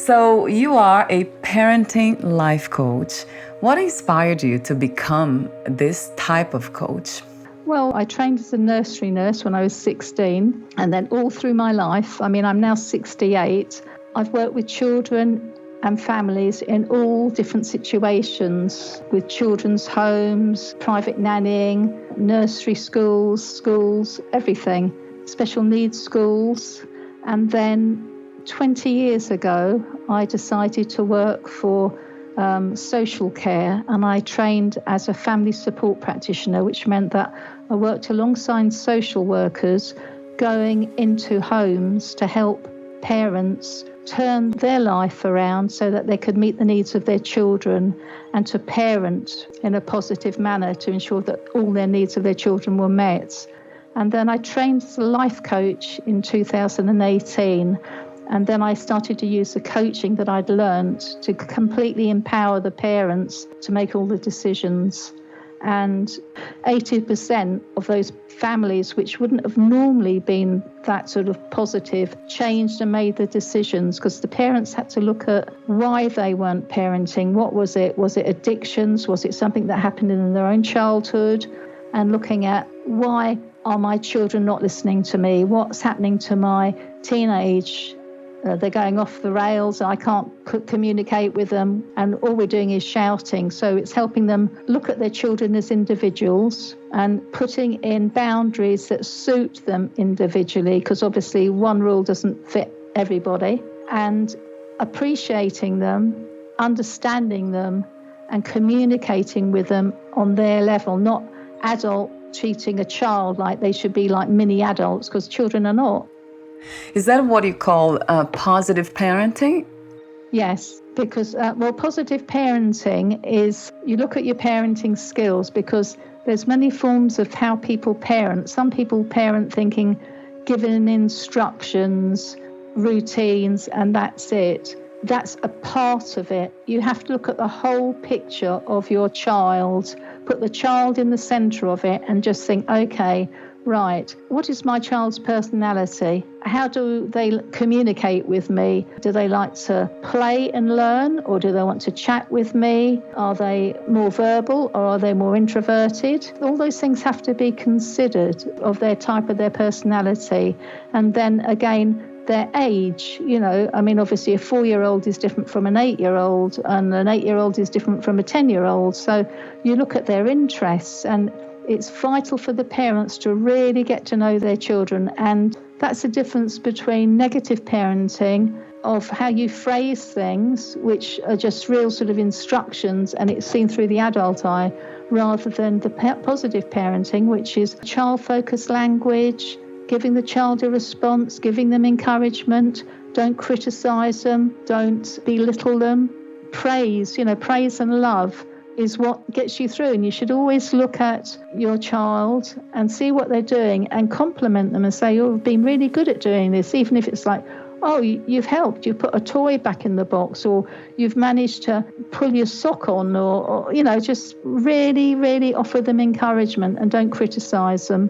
So you are a parenting life coach. What inspired you to become this type of coach? Well, I trained as a nursery nurse when I was 16, and then all through my life, I'm now 68, I've worked with children and families in all different situations, with children's homes, private nannying, nursery schools, everything, special needs schools. And then 20 years ago, I decided to work for social care, and I trained as a family support practitioner, which meant that I worked alongside social workers going into homes to help parents turn their life around so that they could meet the needs of their children and to parent in a positive manner to ensure that all their needs of their children were met. And then I trained as a life coach in 2018. And then I started to use the coaching that I'd learned to completely empower the parents to make all the decisions. And 80% of those families which wouldn't have normally been that sort of positive changed and made the decisions, because the parents had to look at why they weren't parenting. What was it? Was it addictions? Was it something that happened in their own childhood? And looking at why are my children not listening to me? What's happening to my teenage? They're going off the rails. I can't communicate with them, and all we're doing is shouting. So it's helping them look at their children as individuals and putting in boundaries that suit them individually, because obviously one rule doesn't fit everybody, and appreciating them, understanding them, and communicating with them on their level, not adult treating a child like they should be like mini adults, because children are not. Is that what you call positive parenting? Yes, because, positive parenting is you look at your parenting skills, because there's many forms of how people parent. Some people parent thinking, giving instructions, routines, and that's it. That's a part of it. You have to look at the whole picture of your child, put the child in the centre of it, and just think, okay, right, what is my child's personality? How do they communicate with me? Do they like to play and learn, or do they want to chat with me? Are they more verbal, or are they more introverted? All those things have to be considered of their type of their personality. And then again, their age, obviously a 4-year-old is different from an 8-year-old, and an 8-year-old is different from a 10-year-old. So you look at their interests, and it's vital for the parents to really get to know their children. And that's the difference between negative parenting, of how you phrase things, which are just real sort of instructions, and it's seen through the adult eye, rather than the positive parenting, which is child-focused language, giving the child a response, giving them encouragement, don't criticise them, don't belittle them. Praise and love is what gets you through. And you should always look at your child and see what they're doing and compliment them and say, you've been really good at doing this, even if it's like, oh, you've helped, you put a toy back in the box, or you've managed to pull your sock on, or just really, really offer them encouragement and don't criticise them.